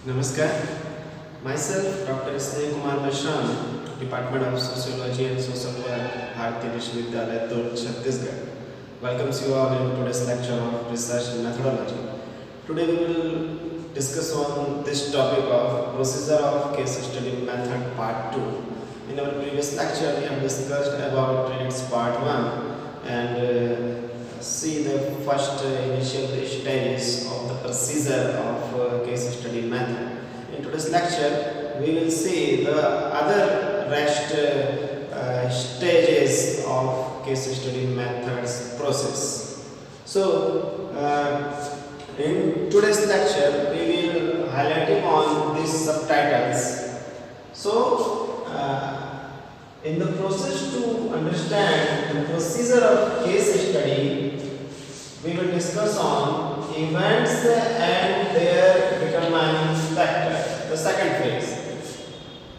Namaskar. Myself, Dr. Sneh Kumar Mishran, Department of Sociology and Social Work, Bharati Vishwavidyalaya, Durg, Chhattisgarh. Welcomes you all in today's lecture of research and methodology. Today we will discuss on this topic of procedure of case study method part 2. In our previous lecture, we have discussed about its part 1 and see the first initial stages of the procedure of case study method. In today's lecture, we will see the other rest stages of case study methods process. So, in today's lecture, we will highlighting on these subtitles. So, in the process to understand the procedure of case study, we will discuss on events and their determining factor. The second phase.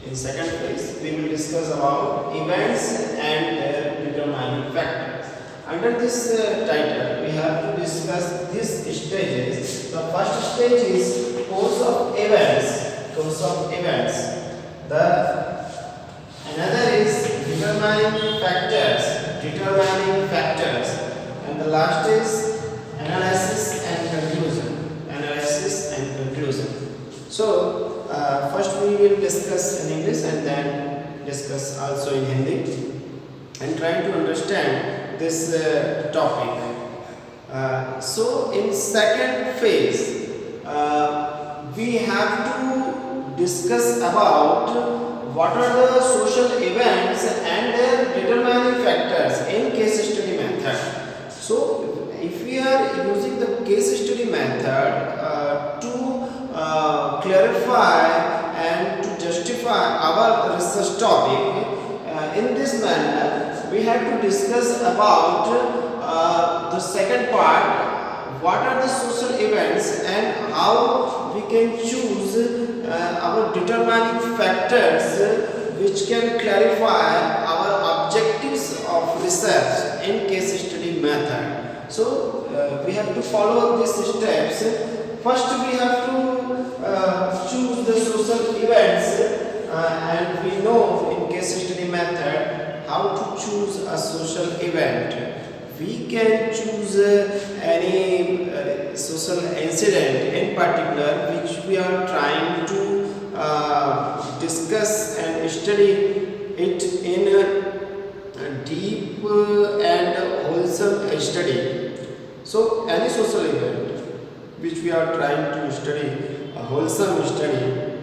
In second phase, we will discuss about events and their determining factors. Under this title, we have to discuss these stages. The first stage is course of events. Course of events. Another is determining factors. Determining factors. And the last is analysis and conclusion. Analysis and conclusion. So, first we will discuss in English and then discuss also in Hindi and trying to understand this topic. So, in second phase, we have to discuss about what are the social events and their determining factors in case study method. So, if we are using the case study method to clarify and to justify our research topic, in this manner, we have to discuss about the second part, what are the social events and how we can choose our determining factors which can clarify our objectives of research in case study method. So, we have to follow these steps. First, we have to choose the social events and we know in case study method how to choose a social event. We can choose any social incident in particular which we are trying to discuss and study it in a deep and wholesome study. So, any social event which we are trying to study, a wholesome study,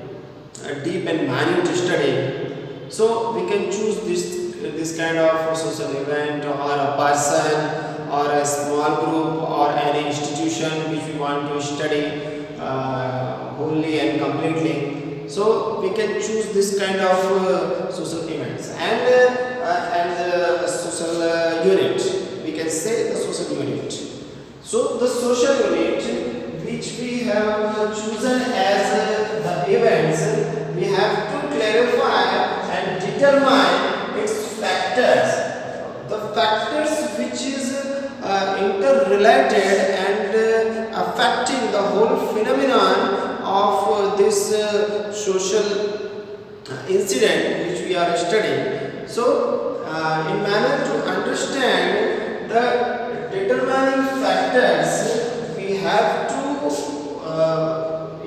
a deep and minute study. So, we can choose this kind of social event or a person or a small group or any institution which we want to study wholly and completely. So, we can choose this kind of social events and social unit. We can say the social unit. So, the social unit which we have chosen as the events, we have to clarify and determine its factors. The factors which is interrelated and affecting the whole phenomenon of this social incident which we are studying. So, in manner to understand the determining factors, we have to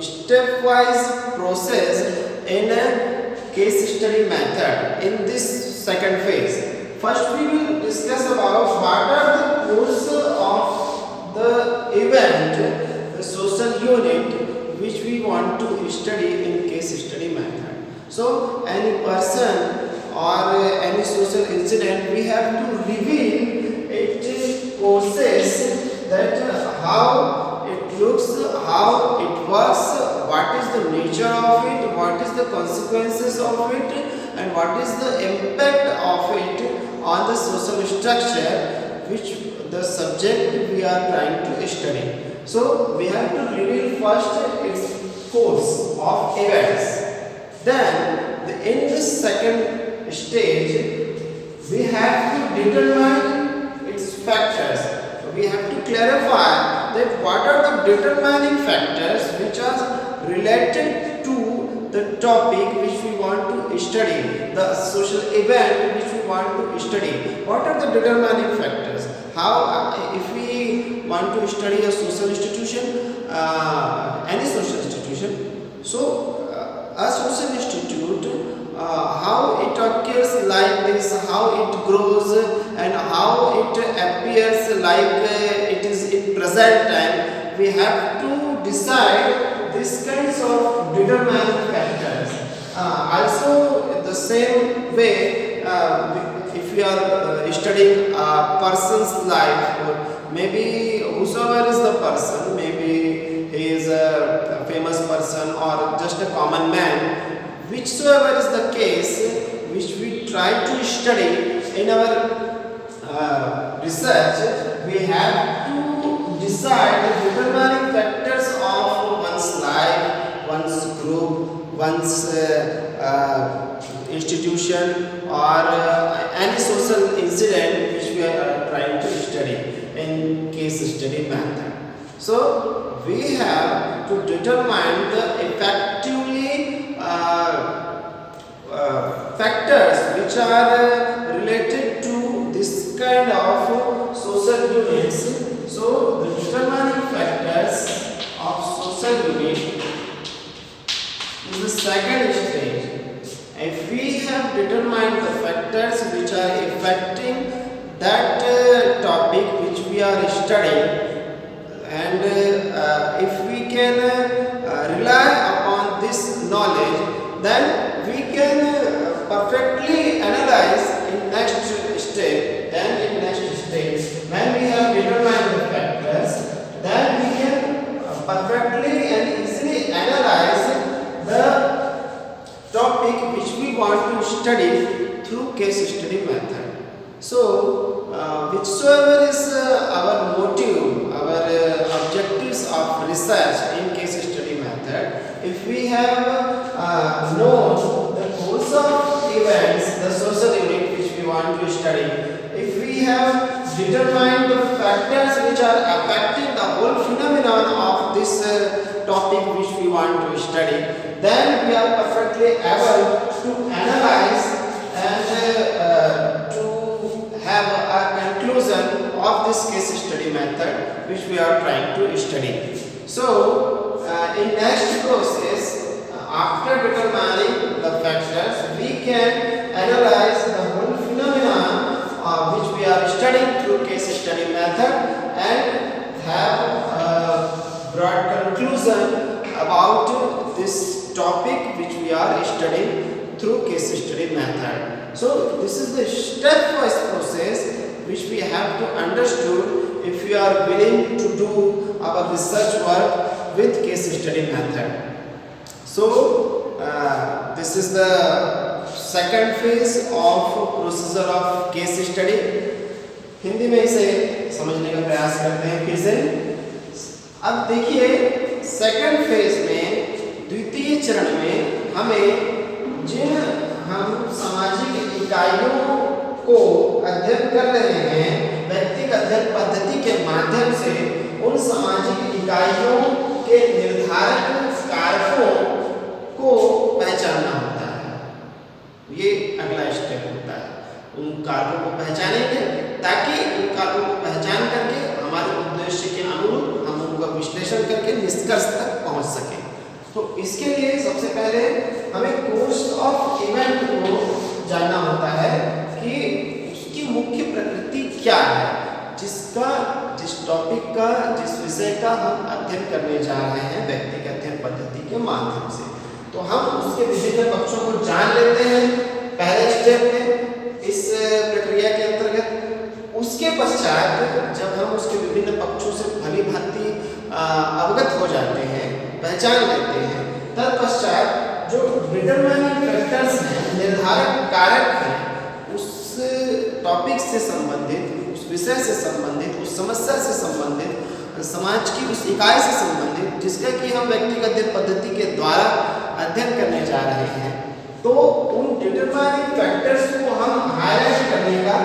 stepwise process in a case study method in this second phase. First, we will discuss about what are the course of the event, the social unit which we want to study in case study method. So, any person or any social incident, we have to reveal its courses, that how it looks, how it works, what is the nature of it, what is the consequences of it, and what is the impact of it on the social structure which the subject we are trying to study. So, we have to reveal first its course of events. Then, in this second stage, we have to determine its factors. We have to clarify that what are the determining factors related to the topic which we want to study, the social event which we want to study. What are the determining factors? How, if we want to study a social institution, any social institution, so a social institute, how it occurs like this, how it grows, and how it appears like it is in present time, we have to decide these kinds of determining factors. Also, the same way, if we are studying a person's life, or maybe whosoever is the person, maybe he is a famous person or just a common man, whichsoever is the case which we try to study in our research, we have to decide the determining factors of one's life, one's group, one's institution, or any social incident which we are trying to study in case study method. So we have to determine the effectively factors which are related to this kind of social units. So the determining factors of social unit is the second stage. If we have determined the factors which are affecting that topic which we are studying, and if we can rely upon this knowledge, then we can perfectly analyze in next step. Then in next stage, when we have determined the factors, then we can perfectly and easily analyze the topic which we want to study through case study method. So, whichsoever is our motive, our objectives of research in case study method, if we have known the course of events, the social unit which we want to study, if we have determined the factors which are affecting the whole phenomenon of this topic which we want to study, then we are perfectly able to analyze and to have a conclusion of this case study method which we are trying to study. So, in next process, after determining the factors, we can analyze the whole phenomenon which we are studying through case study method and have a broad conclusion about this topic which we are studying through case study method. So this is the stepwise process which we have to understood if we are willing to do our research work with case study method. So this is the second phase of procedure of case study. Hindi में इसे समझने का प्रयास करते हैं फिर से. अब देखिए सेकंड फेज में द्वितीय चरण में हमें जिन हम सामाजिक इकाइयों को अध्ययन कर रहे हैं व्यक्तिगत अध्ययन पद्धति के माध्यम से उन सामाजिक इकाइयों के निर्धारक कारकों को पहचानना होता है. ये अगला स्टेप होता है. उन कारकों को पहचानेंगे ताकि उन कारकों को पहचान करके हमारे उद्देश्य के अनुरूप हम उनका विश्लेषण करके निष्कर्ष तक पहुंच सकें. तो इसके लिए सबसे पहले हमें कोर्स ऑफ इवेंट को जानना होता है कि उसकी मुख्य प्रकृति क्या है, जिस टॉपिक का जिस विषय का हम अध्ययन करने जा रहे हैं व्यक्तिगत अध्ययन पद्धति के माध्यम से. तो हम उसके विभिन्न पक्षों को जान लेते हैं पहले स्टेप में इस प्रक्रिया के अंतर्गत. उसके पश्चात जब हम उसके विभिन्न पक्षों से भली भांति अवगत हो जाते हैं, पहचान लेते हैं, तत्पश्चात जो डिटरमाइनिंग फैक्टर्स हैं, निर्धारक कारक हैं, उस टॉपिक से संबंधित, उस विषय से संबंधित, उस समस्या से संबंधित, समाज की उस इकाई से संबंधित जिसका कि हम व्यक्तिगत अध्ययन पद्धति के द्वारा अध्ययन करने जा रहे हैं, तो उन डिटरमाइनिंग फैक्टर्स को हम हाईलाइट करने का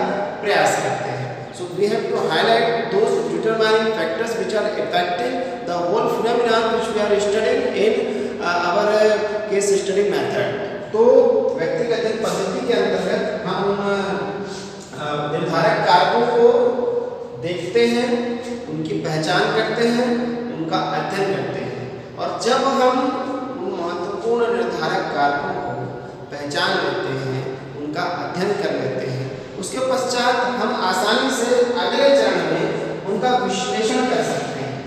प्रयास करते हैं. So we have to highlight those determining factors which are affecting the whole phenomenon which we are studying in our case study method. तो व्यक्तिगत अध्ययन पद्धति के अंतर्गत हम निर्धारक कारकों को देखते हैं, उनकी पहचान करते हैं, उनका अध्ययन करते हैं, और जब हम उन महत्वपूर्ण निर्धारक कारकों को पहचान लेते हैं, उनका अध्ययन कर लेते हैं, उसके पश्चात हम आसानी से अगले चरण में उनका विश्लेषण कर सकते हैं।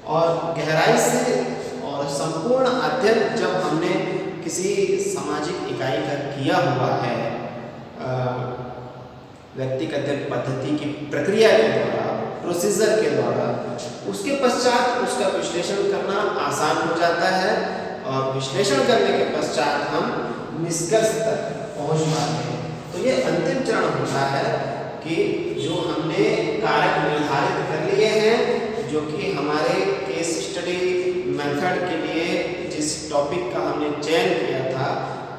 और गहराई से और संपूर्ण अध्ययन जब हमने किसी सामाजिक इकाई का किया हुआ है व्यक्तिगत अध्ययन पद्धति की प्रक्रिया के द्वारा, प्रोसीजर के द्वारा, उसके पश्चात उसका विश्लेषण करना आसान हो जाता है, और विश्लेषण करने के पश्चात हम निष्कर्ष तक पहुंच पाते हैं। तो ये अंतिम चरण होता है कि जो हमने कारक निर्धारित कर लिए हैं, जो कि हमारे केस स्टडी मेथड के लिए जिस टॉपिक का हमने चयन किया था,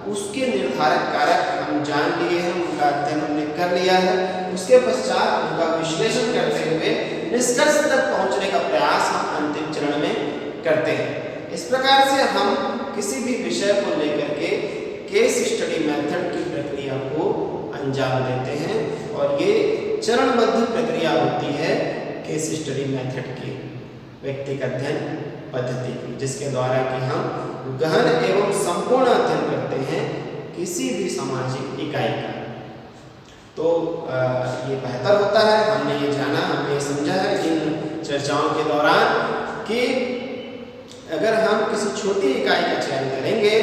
उसके निर्धारक कारक हम जान लिए हैं, उनका अध्ययन हमने कर लिया है। उसके पश्चात उनका विश्लेषण करते हुए निष्कर्ष तक पहुंचने का प्रयास हम अंतिम चरण में करते हैं। इस प्रकार से हम किसी भी विषय को लेकर के केस स्टडी मेथड की प्रक्रिया को अंजाम देते हैं, और ये चरणबद्ध प्रक्रिया होती है केस स्टडी मेथड की, व्यक्तिगत अध्ययन पद्धति की, जिसके द्वारा कि हम गहन एवं संपूर्ण अध्ययन करते हैं किसी भी सामाजिक इकाई का। तो ये बेहतर होता है, हमने ये जाना, हमने ये समझा है इन चर्चाओं के दौरान कि अगर हम किसी छोटी इकाई का चयन करेंगे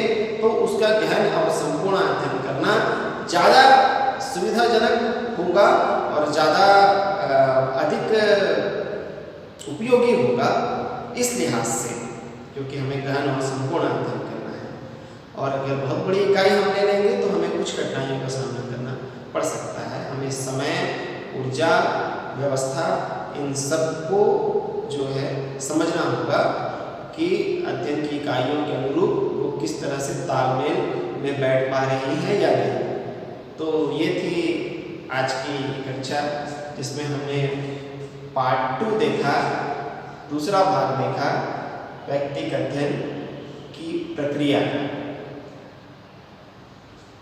तो उसका गहन और संपूर्ण अध्ययन करना ज़्यादा सुविधाजनक होगा और ज़्यादा अधिक उपयोगी होगा इस लिहाज से, क्योंकि हमें गहन और संपूर्ण अध्ययन करना है। और अगर बहुत बड़ी इकाई हम ले लेंगे तो हमें कुछ कठिनाइयों का सामना करना पड़ सकता है। हमें समय, ऊर्जा, व्यवस्था, इन सबको जो है समझना होगा कि अध्ययन की इकाइयों के अनुरूप वो किस तरह से तालमेल में बैठ पा रही है या नहीं। तो ये थी आज की कक्षा, जिसमें हमने पार्ट 2 देखा, दूसरा भाग देखा व्यक्तिगत अध्ययन की प्रक्रिया।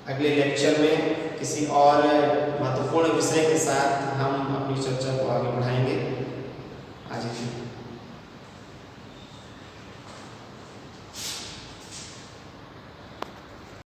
अगले लेक्चर में किसी और महत्वपूर्ण विषय के साथ हम अपनी चर्चा को आगे बढ़ाएंगे। आज